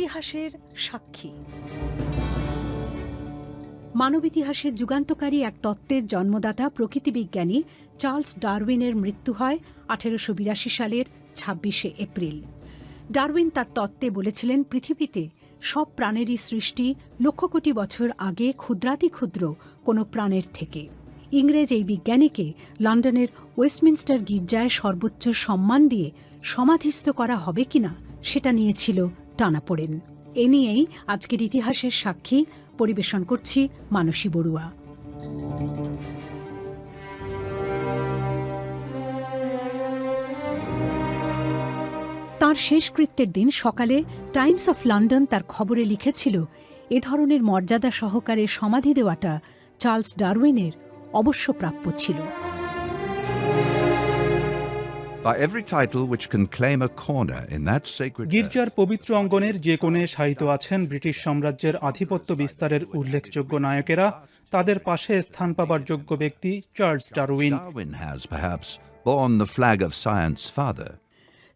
ইতিহাসের সাক্ষী। মানব ইতিহাসের যুগান্তকারী এক তত্ত্বের জন্মদাতা প্রকৃতিবিজ্ঞানী চার্লস ডারউইনের মৃত্যু হয় 1882 সালের 26শে এপ্রিল। ডারউইন তার তত্ত্বে বলেছিলেন, পৃথিবীতে সব প্রাণেরই সৃষ্টি লক্ষ কোটি বছর আগে ক্ষুদ্রাতিক্ষুদ্র কোনো প্রাণের থেকে। ইংরেজ এই বিজ্ঞানীকে লন্ডনের ওয়েস্টমিনস্টার গির্জায় সর্বোচ্চ সম্মান দিয়ে সমাধিস্থ করা হবে কিনা সেটা নিয়েছিল টানাপোড়েন। এ নিয়েই আজকের ইতিহাসের সাক্ষী পরিবেশন করছি মানসী বড়ুয়া। তাঁর শেষকৃত্যের দিন সকালে টাইমস অফ লন্ডন তার খবরে লিখেছিল, এ ধরনের মর্যাদা সহকারে সমাধি দেওয়াটা চার্লস ডারউইনের অবশ্য প্রাপ্য ছিল। গির্জার পবিত্র অঙ্গনের যে কোণে শায়িত আছেন ব্রিটিশ সাম্রাজ্যের আধিপত্য বিস্তারের উল্লেখযোগ্য নায়কেরা, তাদের পাশে স্থান পাবার যোগ্য ব্যক্তি চার্লস ডারউইন।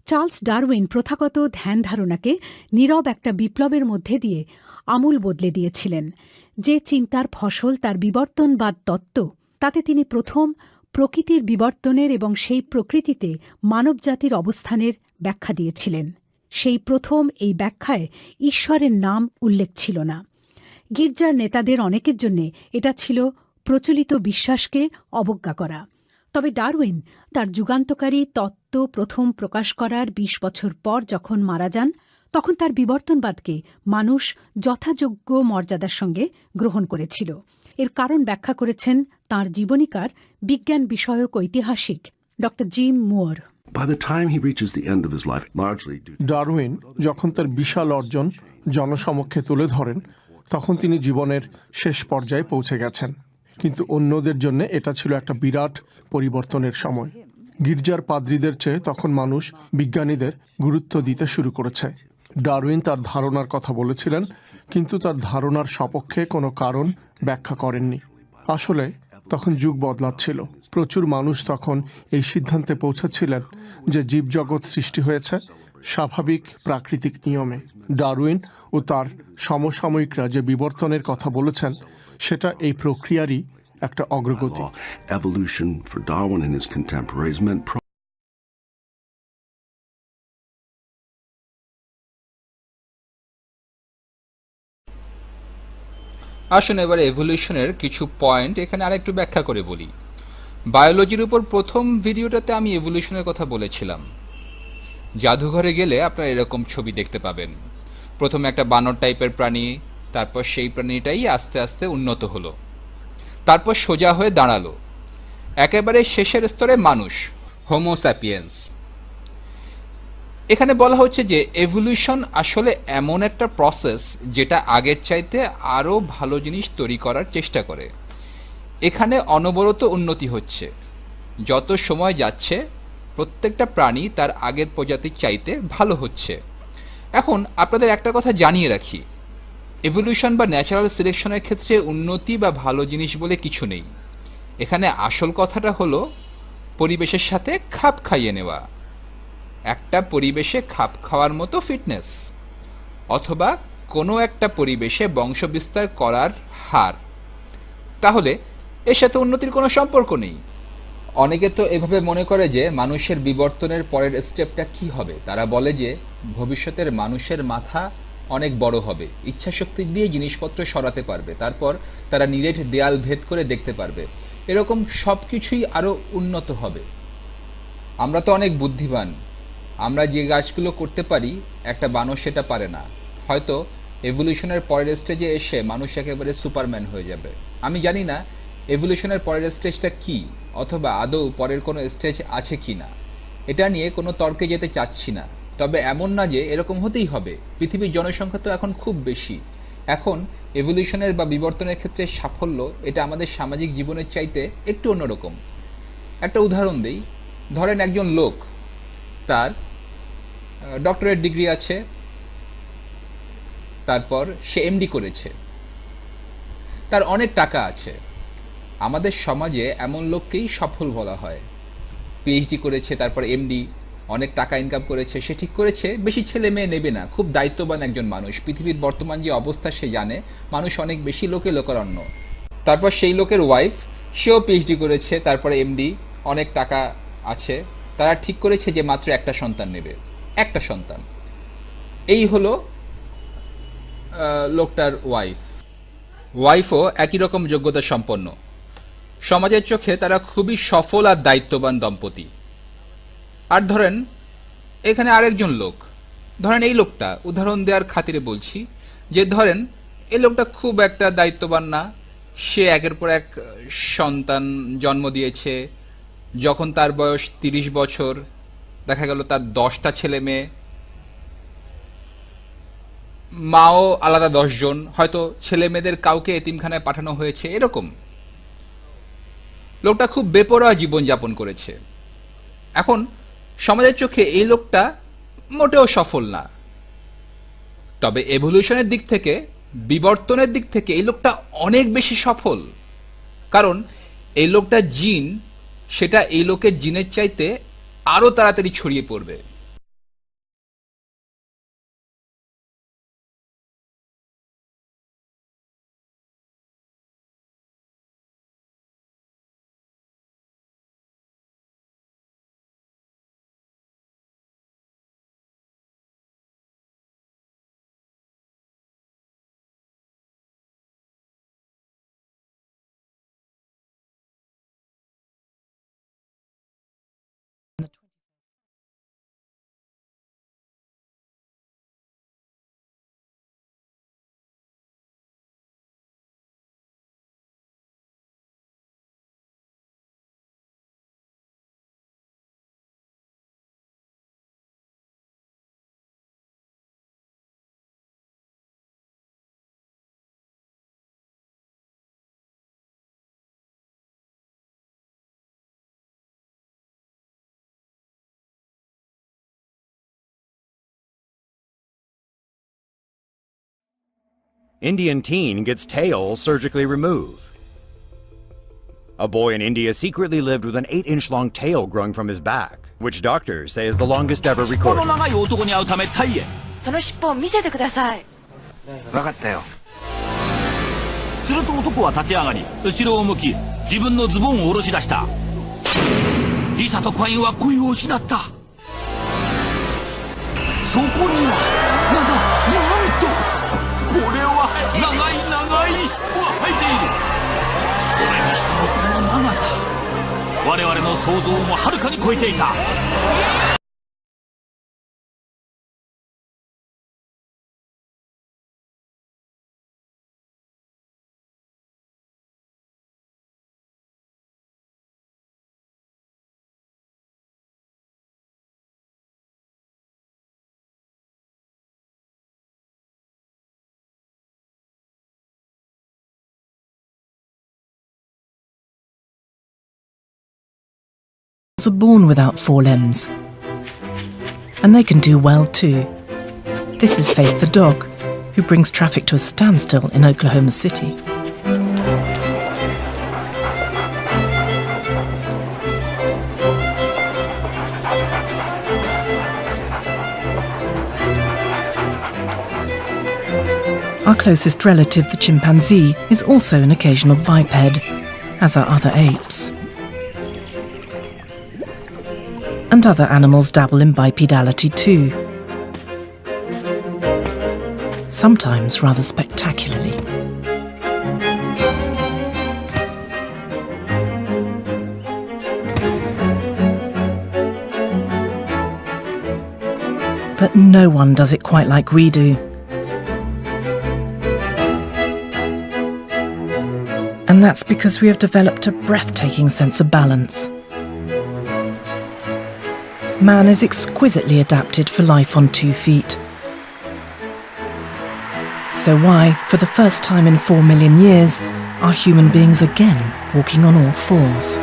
চার্লস ডারউইন প্রথাগত ধ্যান ধারণাকে নীরব একটা বিপ্লবের মধ্যে দিয়ে আমূল বদলে দিয়েছিলেন। যে চিন্তার ফসল তার বিবর্তনবাদ তত্ত্ব, তাতে তিনি প্রথম প্রকৃতির বিবর্তনের এবং সেই প্রকৃতিতে মানবজাতির অবস্থানের ব্যাখ্যা দিয়েছিলেন। সেই প্রথম এই ব্যাখ্যায় ঈশ্বরের নাম উল্লেখ ছিল না। গির্জার নেতাদের অনেকের জন্যে এটা ছিল প্রচলিত বিশ্বাসকে অবজ্ঞা করা। তবে ডারউইন তার যুগান্তকারী তত্ত্ব প্রথম প্রকাশ করার 20 বছর পর যখন মারা যান, তখন তার বিবর্তনবাদকে মানুষ যথাযোগ্য মর্যাদার সঙ্গে গ্রহণ করেছিল। এর কারণ ব্যাখ্যা করেছেন তাঁর জীবনীকার বিজ্ঞান বিষয়ক ঐতিহাসিক ডক্টর জিম মুর। ডারউইন যখন তার বিশাল অর্জন জনসমক্ষে তুলে ধরেন, তখন তিনি জীবনের শেষ পর্যায়ে পৌঁছে গেছেন। কিন্তু অন্যদের জন্য এটা ছিল একটা বিরাট পরিবর্তনের সময়। গির্জার পাদ্রীদের চেয়ে তখন মানুষ বিজ্ঞানীদের গুরুত্ব দিতে শুরু করেছে। ডারউইন তার ধারণার কথা বলেছিলেন, কিন্তু তার ধারণার সপক্ষে কোনো কারণ ব্যাখ্যা করেননি। আসলে তখন যুগ বদলাচ্ছিল। প্রচুর মানুষ তখন এই সিদ্ধান্তে পৌঁছেছিলেন যে জীবজগৎ সৃষ্টি হয়েছে স্বাভাবিক প্রাকৃতিক নিয়মে। ডারউইন ও তার সমসাময়িকরা যে বিবর্তনের কথা বলেছেন, সেটা এই প্রক্রিয়ারই একটা অগ্রগতি। আসুন এবারে এভলিউশনের কিছু পয়েন্ট এখানে আরেকটু ব্যাখ্যা করে বলি। বায়োলজির উপর প্রথম ভিডিওটাতে আমি এভলিউশনের কথা বলেছিলাম। জাদুঘরে গেলে আপনারা এরকম ছবি দেখতে পাবেন। প্রথমে একটা বানর টাইপের প্রাণী, তারপর সেই প্রাণীটাই আস্তে আস্তে উন্নত হলো, তারপর সোজা হয়ে দাঁড়ালো, একেবারে শেষের স্তরে মানুষ, হোমো স্যাপিয়েন্স। এখানে বলা হচ্ছে যে এভলিউশন আসলে এমন একটা প্রসেস যেটা আগের চাইতে আরও ভালো জিনিস তৈরি করার চেষ্টা করে। এখানে অনবরত উন্নতি হচ্ছে। যত সময় যাচ্ছে প্রত্যেকটা প্রাণী তার আগের প্রজাতির চাইতে ভালো হচ্ছে। এখন আপনাদের একটা কথা জানিয়ে রাখি, এভলিউশন বা ন্যাচারাল সিলেকশনের ক্ষেত্রে উন্নতি বা ভালো জিনিস বলে কিছু নেই। এখানে আসল কথাটা হলো পরিবেশের সাথে খাপ খাইয়ে নেওয়া, একটা পরিবেশে খাপ খাওয়ার মতো ফিটনেস, অথবা কোনো একটা পরিবেশে বংশবিস্তার করার হার। তাহলে এর সাথে উন্নতির কোনো সম্পর্ক নেই। অনেকে তো এভাবে মনে করে যে মানুষের বিবর্তনের পরের স্টেপটা কি হবে। তারা বলে যে ভবিষ্যতের মানুষের মাথা অনেক বড় হবে, ইচ্ছাশক্তি দিয়ে জিনিসপত্র সরাতে পারবে, তারপর তারা নিরেট দেয়াল ভেদ করে দেখতে পারবে, এরকম সব কিছুই আরও উন্নত হবে। আমরা তো অনেক বুদ্ধিমান, আমরা যে কাজগুলো করতে পারি একটা বানর সেটা পারে না। হয়তো এভলিউশনের পরের স্টেজে এসে মানুষ একেবারে সুপারম্যান হয়ে যাবে। আমি জানি না এভলিউশনের পরের স্টেজটা কি, অথবা আদৌ পরের কোনো স্টেজ আছে কি না, এটা নিয়ে কোনো তর্কে যেতে চাচ্ছি না। তবে এমন না যে এরকম হতেই হবে। পৃথিবীর জনসংখ্যা তো এখন খুব বেশি। এখন এভলিউশনের বা বিবর্তনের ক্ষেত্রে সাফল্য এটা আমাদের সামাজিক জীবনের চাইতে একটু অন্যরকম। একটা উদাহরণ দিই, ধরেন একজন লোক, তার ডক্টরেট ডিগ্রি আছে, তারপর সে এমডি করেছে, তার অনেক টাকা আছে। আমাদের সমাজে এমন লোককেই সফল বলা হয়। পিএইচডি করেছে, তারপর এমডি, অনেক টাকা ইনকাম করেছে, সে ঠিক করেছে বেশি ছেলে মেয়ে নেবে না, খুব দায়িত্ববান একজন মানুষ, পৃথিবীর বর্তমান যে অবস্থা সে জানে, মানুষ অনেক বেশি লোকে লোকারণ্য। তারপর সেই লোকের ওয়াইফ, সেও পিএইচডি করেছে, তারপরে এমডি, অনেক টাকা আছে, তারা ঠিক করেছে যে মাত্র একটা সন্তান নেবে, একটা সন্তান। এই হলো লোকটার ওয়াইফও একই রকম যোগ্যতা সম্পন্ন, সমাজের চোখে তারা খুবই সফল আর দায়িত্ববান দম্পতি। আর ধরেন এখানে আরেকজন লোক, ধরেন এই লোকটা, উদাহরণ দেওয়ার খাতিরে বলছি, যে ধরেন এই লোকটা খুব একটা দায়িত্ববান না, সে একের পর এক সন্তান জন্ম দিয়েছে, যখন তার বয়স 30 বছর দেখা গেল তার 10টা ছেলে মেয়ে, মাও আলাদা 10 জন, হয়তো ছেলে মেয়েদের কাউকে এতিমখানায় পাঠানো হয়েছে, এরকম। লোকটা খুব বেপরোয়া জীবনযাপন করেছে। এখন সমাজের চোখে এই লোকটা মোটেও সফল না, তবে এভলিউশনের দিক থেকে, বিবর্তনের দিক থেকে এই লোকটা অনেক বেশি সফল। কারণ এই লোকটার জিন, সেটা এই লোকের জিনের চাইতে আরো তাড়াতাড়ি ছড়িয়ে পড়বে। Indian teen gets tail surgically removed. A boy in India secretly lived with an 8-inch long tail growing from his back, which doctors say is the longest ever この recorded. 長い男に会うためタイへ。その尻尾を見せてください。分かったよ。すると男は立ち上がり、後ろを向き、自分のズボンを下ろし出した。リサとクワインは恋を失った。そこにはなんとこれは長い長い尻尾が生えている。それにしてもこの長さ、我々の想像もはるかに超えていた。Are born without 4 limbs. And they can do well too. This is Faith the dog, who brings traffic to a standstill in Oklahoma City. Our closest relative, the chimpanzee, is also an occasional biped, as are other apes. And other animals dabble in bipedality too. Sometimes rather spectacularly. But no one does it quite like we do. And that's because we have developed a breathtaking sense of balance. Man is exquisitely adapted for life on 2 feet. So why, for the first time in 4 million years, are human beings again walking on all fours?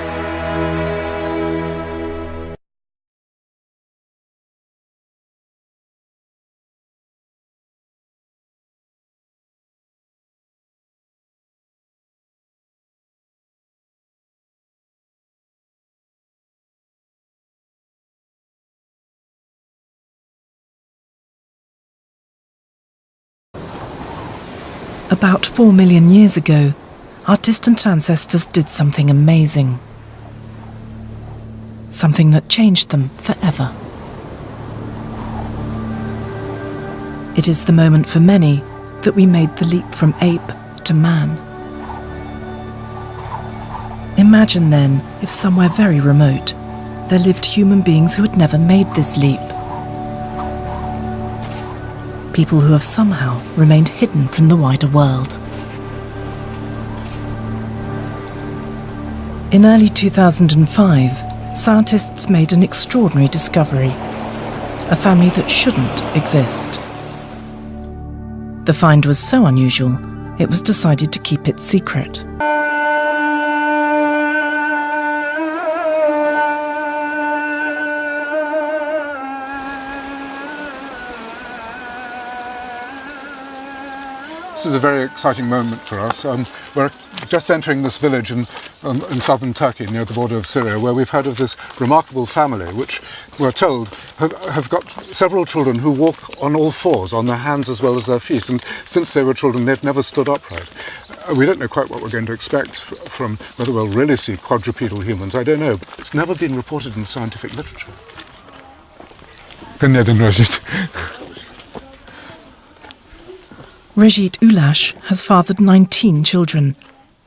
About 4 million years ago, our distant ancestors did something amazing. Something that changed them forever. It is the moment for many that we made the leap from ape to man. Imagine then if somewhere very remote there lived human beings who had never made this leap. People who have somehow remained hidden from the wider world. In early 2005, scientists made an extraordinary discovery, a family that shouldn't exist. The find was so unusual, it was decided to keep it secret. This is a very exciting moment for us. We're just entering this village in southern Turkey, near the border of Syria, where we've heard of this remarkable family, which we're told have got several children who walk on all fours, on their hands as well as their feet. And since they were children, they've never stood upright. We don't know quite what we're going to expect from whether we'll really see quadrupedal humans. I don't know. It's never been reported in the scientific literature. Rejit Ulash has fathered 19 children,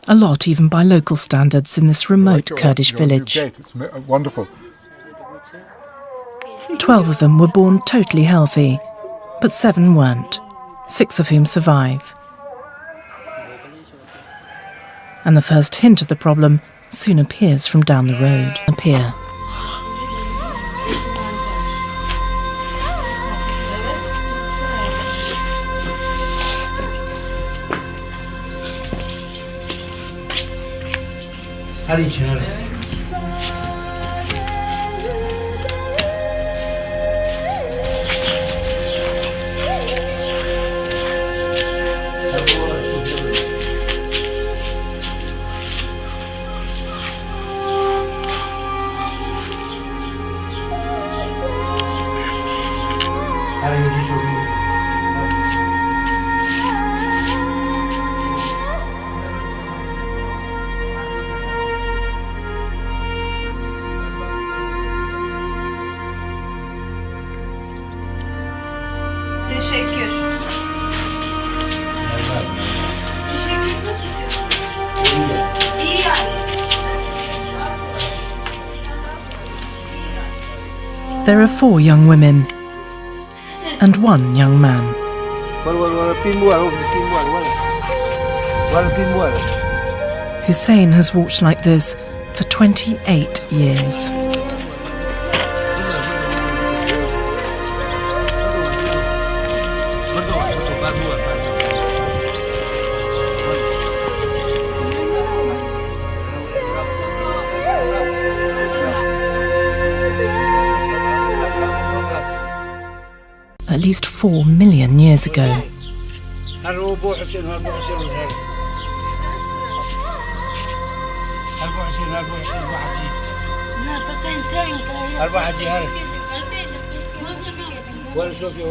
a lot even by local standards in this remote Kurdish village. It's wonderful. 12 of them were born totally healthy, but 7 weren't, 6 of whom survive. And the first hint of the problem soon appears from down the road. There are 4 young women and 1 young man. Hussein has walked like this for 28 years. At least 4 million years ago.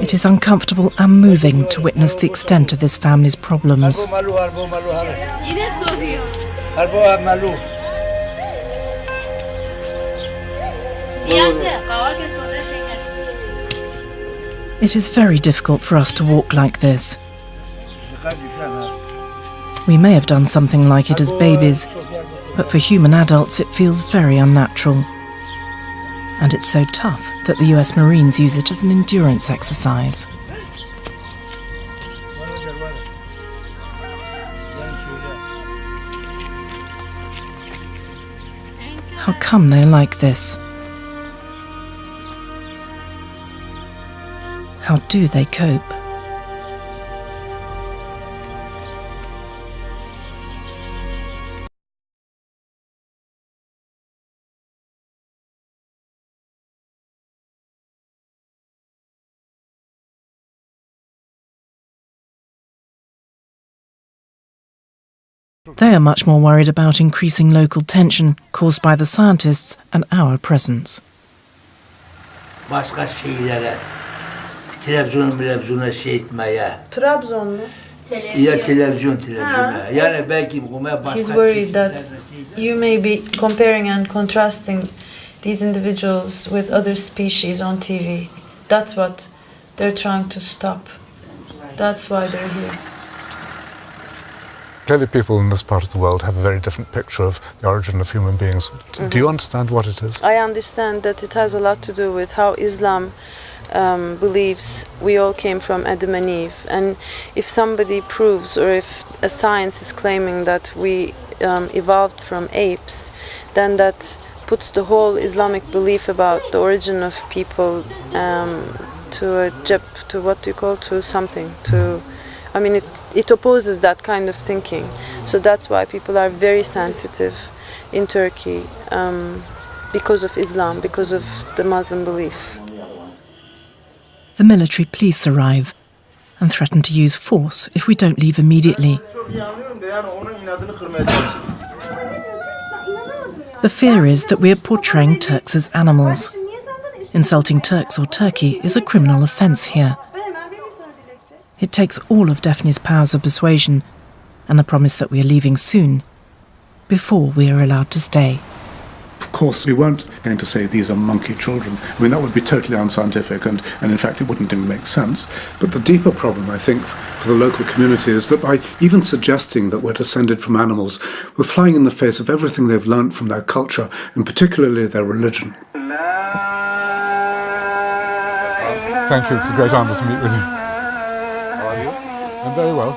It is uncomfortable and moving to witness the extent of this family's problems. It is very difficult for us to walk like this. We may have done something like it as babies, but for human adults it feels very unnatural. And it's so tough that the US Marines use it as an endurance exercise. How come they're like this? How do they cope? They are much more worried about increasing local tension caused by the scientists and our presence. Başka şehirlere, Trabzon'a şey etmeye. Trabzon mu? Ya televizyona. Yani belki başka He's worried that you may be comparing and contrasting these individuals with other species on TV. That's what they're trying to stop. That's why they're here. Clearly people in this part of the world have a very different picture of the origin of human beings. Do you understand what it is? I understand that it has a lot to do with how Islam believes we all came from Adam and Eve, and if somebody proves, or if a science is claiming that we evolved from apes, then that puts the whole Islamic belief about the origin of people to something. I mean, it opposes that kind of thinking. So that's why people are very sensitive in Turkey because of Islam, because of the Muslim belief. The military police arrive and threaten to use force if we don't leave immediately. The fear is that we are portraying Turks as animals. Insulting Turks or Turkey is a criminal offence here. It takes all of Daphne's powers of persuasion and the promise that we are leaving soon before we are allowed to stay. Of course, we weren't going to say these are monkey children. I mean, that would be totally unscientific, and in fact, it wouldn't even make sense. But the deeper problem, I think, for the local community is that by even suggesting that we're descended from animals, we're flying in the face of everything they've learnt from their culture, and particularly their religion. Thank you. It's a great honour to meet with you. How are you? I'm very well.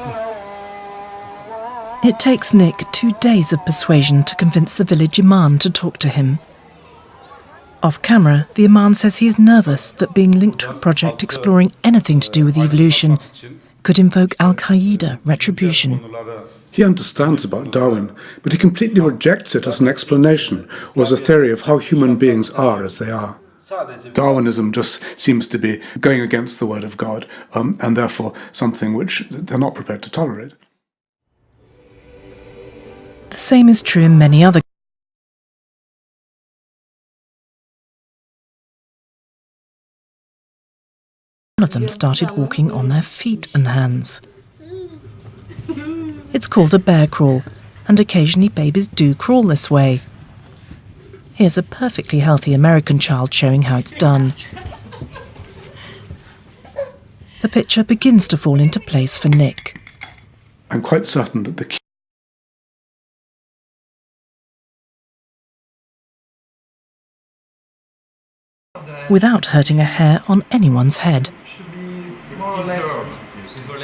It takes Nick 2 days of persuasion to convince the village imam to talk to him. Off camera, the imam says he is nervous that being linked to a project exploring anything to do with evolution could invoke Al-Qaeda retribution. He understands about Darwin, but he completely rejects it as an explanation or as a theory of how human beings are as they are. Darwinism just seems to be going against the word of God, and therefore something which they're not prepared to tolerate. The same is true in many other One of them started walking on their feet and hands. It's called a bear crawl, and occasionally babies do crawl this way. Here's a perfectly healthy American child showing how it's done. The picture begins to fall into place for Nick. I'm quite certain that the without hurting a hair on anyone's head.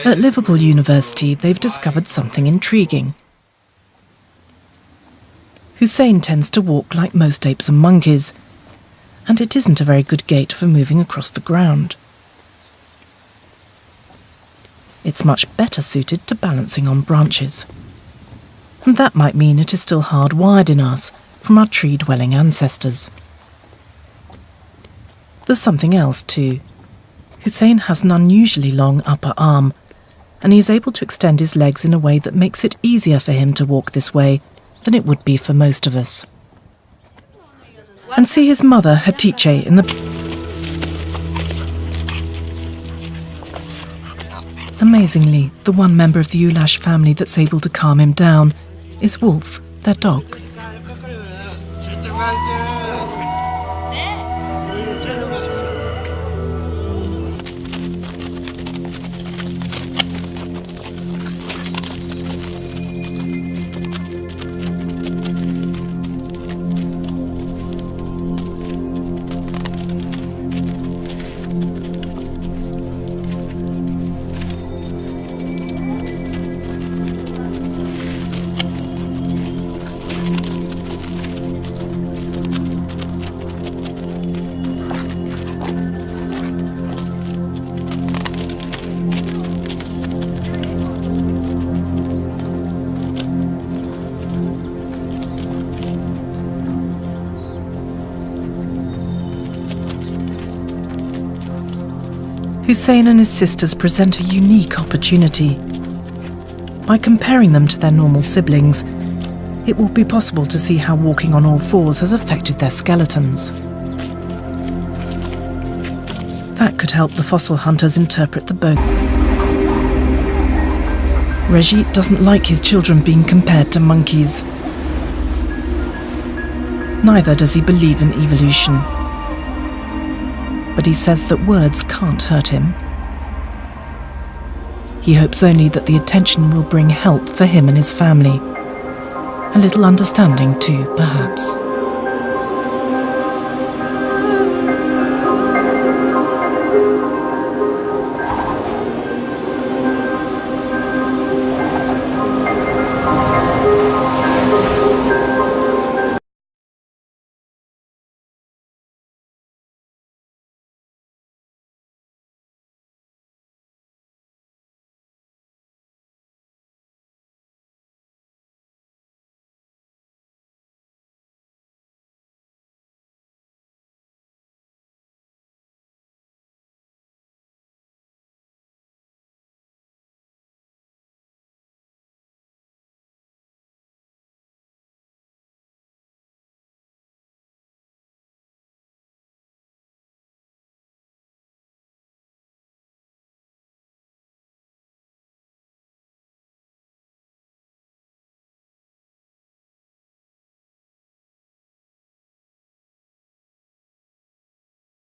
At Liverpool University, they've discovered something intriguing. Hussein tends to walk like most apes and monkeys, and it isn't a very good gait for moving across the ground. It's much better suited to balancing on branches. And that might mean it is still hardwired in us from our tree-dwelling ancestors. There's something else too. Hussein has an unusually long upper arm, and he is able to extend his legs in a way that makes it easier for him to walk this way than it would be for most of us. And see his mother, Hatice, in the... Amazingly, the one member of the Ulash family that's able to calm him down is Wolf, their dog. Hussein and his sisters present a unique opportunity. By comparing them to their normal siblings, it will be possible to see how walking on all fours has affected their skeletons. That could help the fossil hunters interpret the bone. Reggie doesn't like his children being compared to monkeys. Neither does he believe in evolution. But he says that words can't hurt him. He hopes only that the attention will bring help for him and his family. A little understanding too, perhaps.